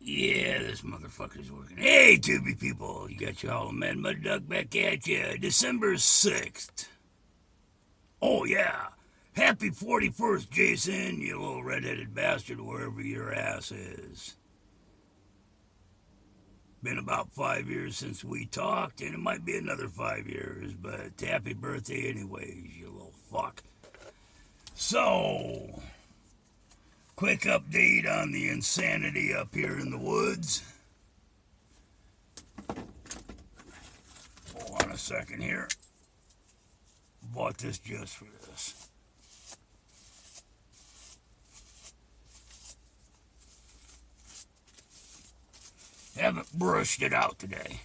Yeah, this motherfucker's working. Hey, Tubi people, you got your Hollow Man Mud Duck back at you. December 6th. Oh, yeah. Happy 41st, Jason, you little redheaded bastard, wherever your ass is. Been about 5 years since we talked, and it might be another 5 years, but happy birthday anyways, you little fuck. So, quick update on the insanity up here in the woods. Hold on a second here. Bought this just for this. Haven't brushed it out today.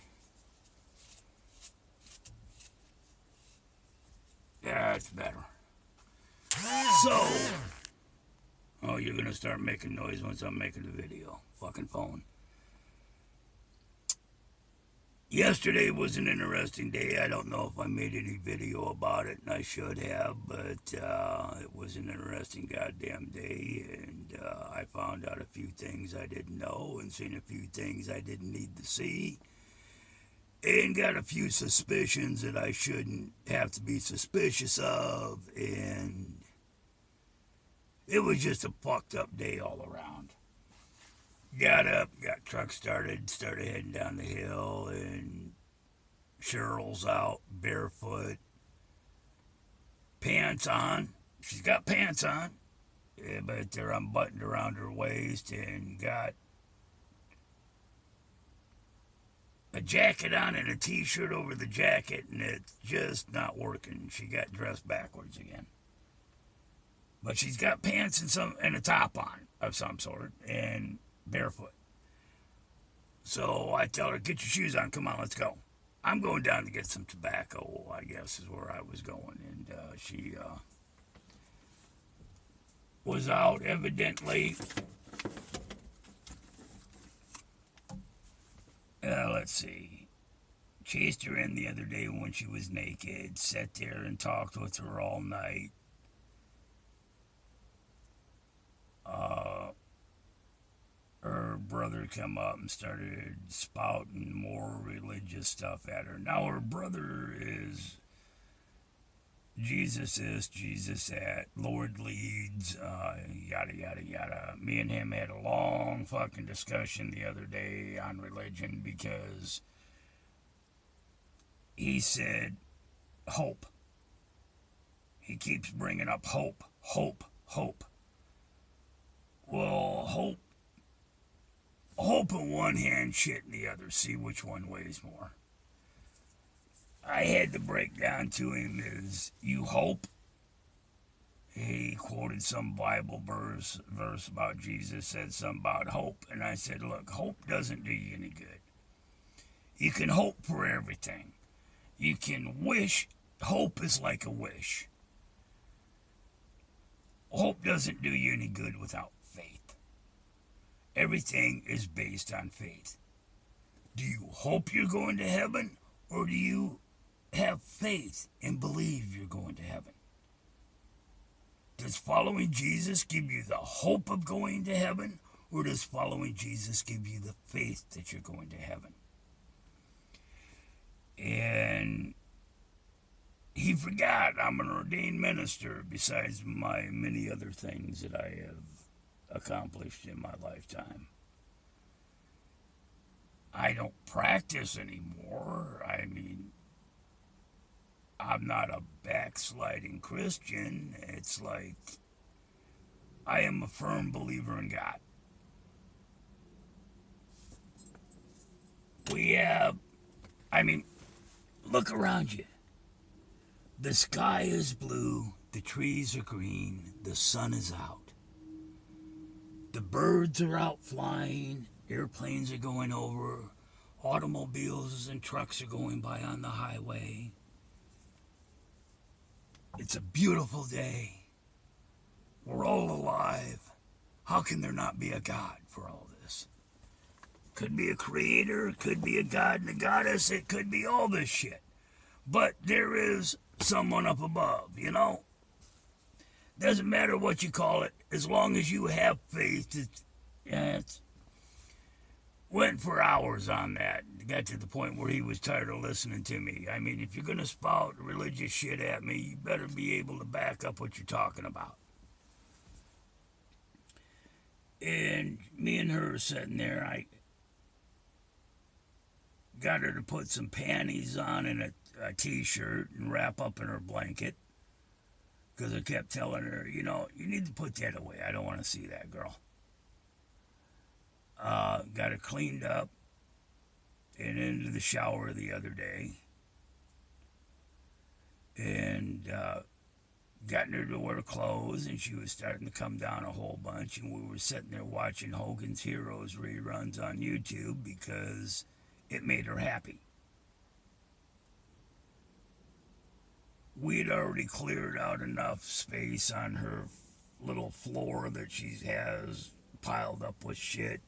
That's better. So, oh, you're gonna start making noise once I'm making the video. Fucking phone. Yesterday was an interesting day. I don't know if I made any video about it, and I should have, but it was an interesting goddamn day, and I found out a few things I didn't know and seen a few things I didn't need to see, and got a few suspicions that I shouldn't have to be suspicious of, and it was just a fucked up day all around. Got up, got truck started heading down the hill, and Cheryl's out barefoot, pants on. She's got pants on, but they're unbuttoned around her waist, and got a jacket on and a t-shirt over the jacket, and it's just not working. She got dressed backwards again. But she's got pants and a top on of some sort, and barefoot. So I tell her, get your shoes on, come on, let's go. I'm going down to get some tobacco, I guess is where I was going. And she was out evidently. Let's see. Chased her in the other day when she was naked, sat there and talked with her all night. Her brother come up and started spouting more religious stuff at her. Now her brother is Jesus this, Jesus that, Lord leads, yada, yada, yada. Me and him had a long fucking discussion the other day on religion because he said hope. He keeps bringing up hope, hope, hope. Well, hope in one hand, shit in the other. See which one weighs more. I had to break down to him is you hope. He quoted some Bible verse about Jesus, said something about hope. And I said, look, hope doesn't do you any good. You can hope for everything. You can wish. Hope is like a wish. Hope doesn't do you any good without faith. Everything is based on faith. Do you hope you're going to heaven, or do you have faith and believe you're going to heaven? Does following Jesus give you the hope of going to heaven, or does following Jesus give you the faith that you're going to heaven? And he forgot I'm an ordained minister besides my many other things that I have accomplished in my lifetime. I don't practice anymore. I mean, I'm not a backsliding Christian. It's like I am a firm believer in God. Look around you. The sky is blue, the trees are green, the sun is out. The birds are out flying, airplanes are going over, automobiles and trucks are going by on the highway. It's a beautiful day. We're all alive. How can there not be a God for all this? Could be a creator, could be a god and a goddess, it could be all this shit. But there is someone up above, you know? Doesn't matter what you call it, as long as you have faith. Went for hours on that. Got to the point where he was tired of listening to me. I mean, if you're going to spout religious shit at me, you better be able to back up what you're talking about. And me and her sitting there, I got her to put some panties on and a t-shirt and wrap up in her blanket. Because I kept telling her, you know, you need to put that away. I don't want to see that, girl. Got her cleaned up and into the shower the other day. And gotten her to wear clothes, and she was starting to come down a whole bunch. And we were sitting there watching Hogan's Heroes reruns on YouTube because it made her happy. We had already cleared out enough space on her little floor that she has piled up with shit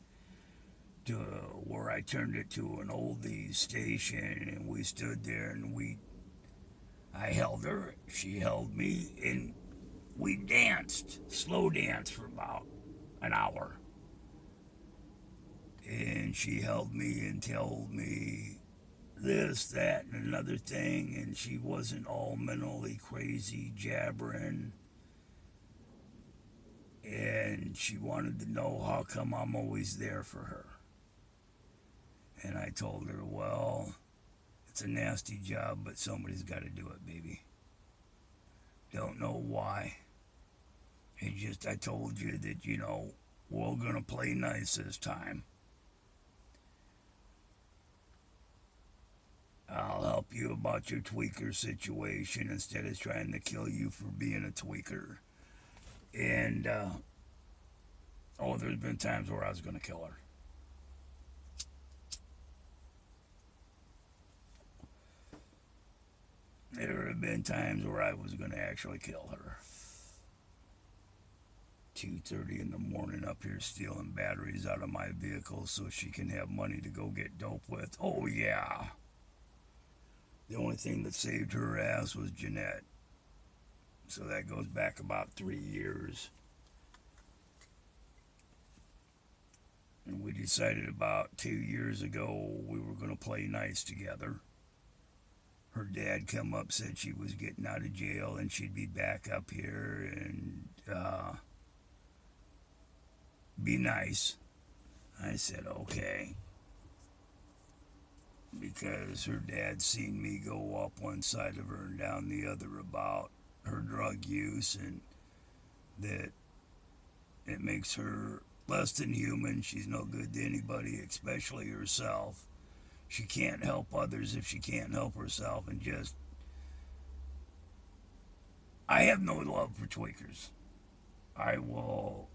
to where I turned it to an oldies station, and we stood there and I held her, she held me, and we danced, slow danced for about an hour. And she held me and told me this, that, and another thing, and she wasn't all mentally crazy jabbering. And she wanted to know how come I'm always there for her. And I told her, well, it's a nasty job, but somebody's got to do it, baby. Don't know why. It's just, I told you that, you know, we're going to play nice this time. I'll help you about your tweaker situation instead of trying to kill you for being a tweaker. And, there's been times where I was going to kill her. There have been times where I was going to actually kill her. 2:30 in the morning up here stealing batteries out of my vehicle so she can have money to go get dope with. Oh, yeah. The only thing that saved her ass was Jeanette. So that goes back about 3 years. And we decided about 2 years ago we were going to play nice together. Her dad come up, said she was getting out of jail and she'd be back up here and be nice. I said, okay. Because her dad seen me go up one side of her and down the other about her drug use, and that it makes her less than human. She's no good to anybody, especially herself. She can't help others if she can't help herself, and just... I have no love for tweakers. I will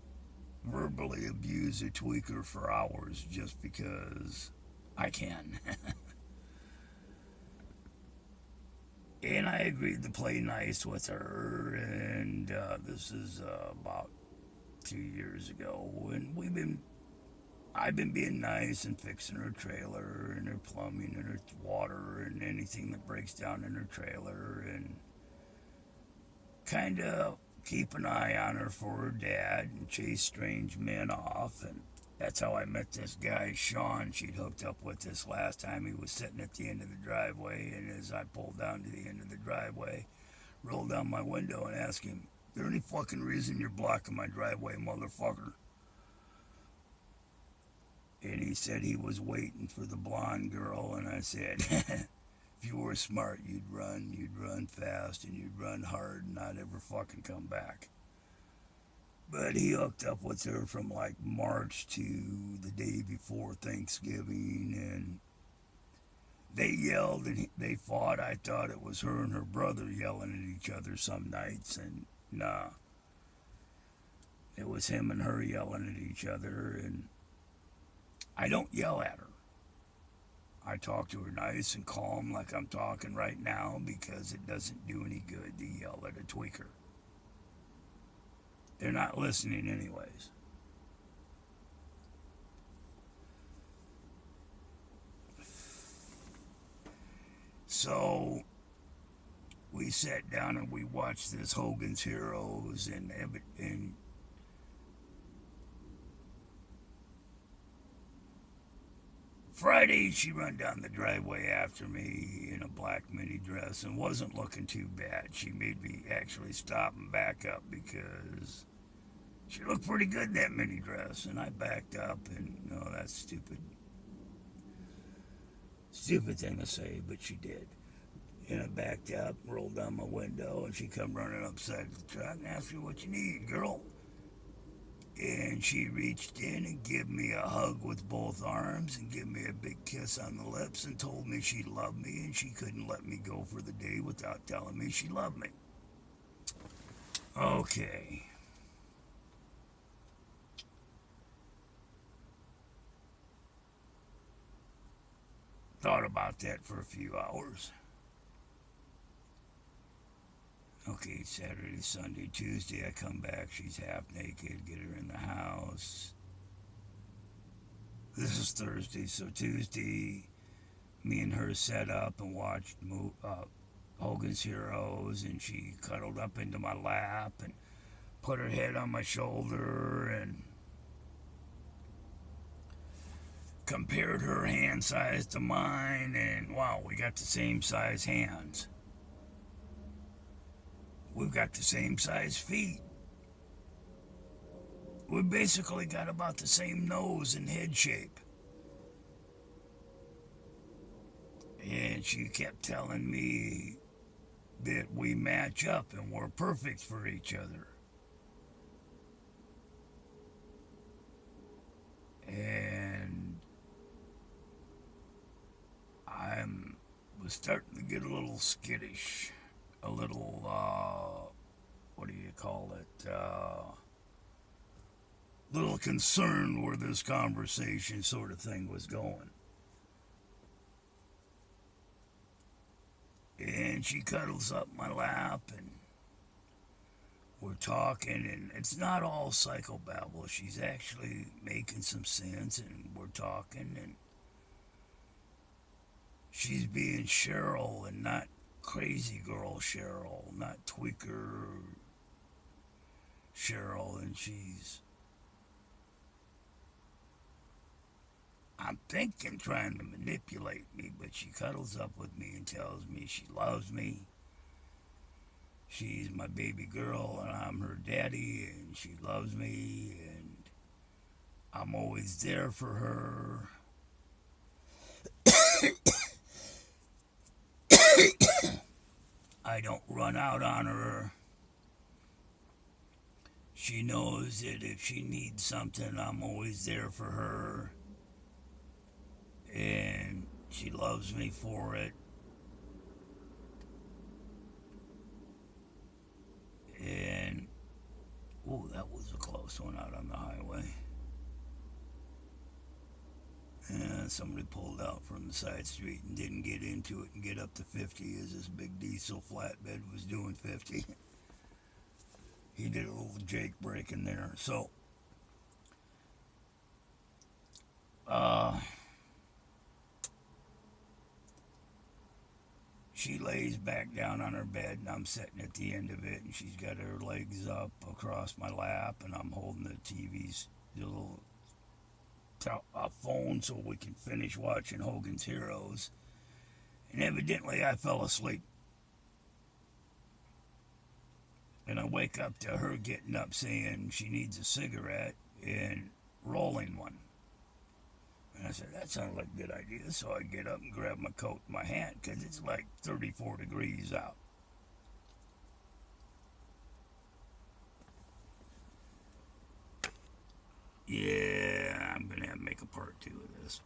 verbally abuse a tweaker for hours just because I can. And I agreed to play nice with her, and this is about 2 years ago, and I've been being nice and fixing her trailer and her plumbing and her water and anything that breaks down in her trailer, and kind of keep an eye on her for her dad and chase strange men off. And that's how I met this guy, Sean, she'd hooked up with this last time. He was sitting at the end of the driveway, and as I pulled down to the end of the driveway, rolled down my window and asked him, "Is there any fucking reason you're blocking my driveway, motherfucker?" And he said he was waiting for the blonde girl, and I said, if you were smart, you'd run fast, and you'd run hard and not ever fucking come back. But he hooked up with her from like March to the day before Thanksgiving, and they yelled and they fought. I thought it was her and her brother yelling at each other some nights, and nah. It was him and her yelling at each other, and I don't yell at her. I talk to her nice and calm like I'm talking right now, because it doesn't do any good to yell at a tweaker. They're not listening anyways. So we sat down and we watched this Hogan's Heroes, and Friday, she run down the driveway after me in a black mini dress and wasn't looking too bad. She made me actually stop and back up because she looked pretty good in that mini dress. And I backed up, and no, that's stupid. Stupid thing to say, but she did. And I backed up, rolled down my window, and she come running upside the truck and asked me, "What you need, girl?" And she reached in and gave me a hug with both arms and gave me a big kiss on the lips and told me she loved me and she couldn't let me go for the day without telling me she loved me. Okay. Thought about that for a few hours. Okay, Saturday, Sunday, Tuesday, I come back. She's half naked. Get her in the house. This is Thursday, so Tuesday, me and her sat up and watched Hogan's Heroes, and she cuddled up into my lap and put her head on my shoulder and compared her hand size to mine, and wow, we got the same size hands. We've got the same size feet. We basically got about the same nose and head shape. And she kept telling me that we match up and we're perfect for each other. And I was starting to get a little skittish. A little, what do you call it? Little concerned where this conversation sort of thing was going. And she cuddles up my lap and we're talking, and it's not all psychobabble. She's actually making some sense, and we're talking, and she's being Cheryl and not crazy girl Cheryl, not tweaker Cheryl, and I'm thinking trying to manipulate me, but she cuddles up with me and tells me she loves me. She's my baby girl and I'm her daddy, and she loves me and I'm always there for her. I don't run out on her. She knows that if she needs something, I'm always there for her. And she loves me for it. And, ooh, that was a close one out on the highway. And somebody pulled out from the side street and didn't get into it and get up to 50 as this big diesel flatbed was doing 50. He did a little Jake break in there. So, she lays back down on her bed and I'm sitting at the end of it, and she's got her legs up across my lap and I'm holding the little phone so we can finish watching Hogan's Heroes. And evidently I fell asleep. And I wake up to her getting up saying she needs a cigarette and rolling one. And I said, that sounds like a good idea. So I get up and grab my coat and my hat because it's like 34 degrees out. Yeah, I'm going to have to make a part 2 of this.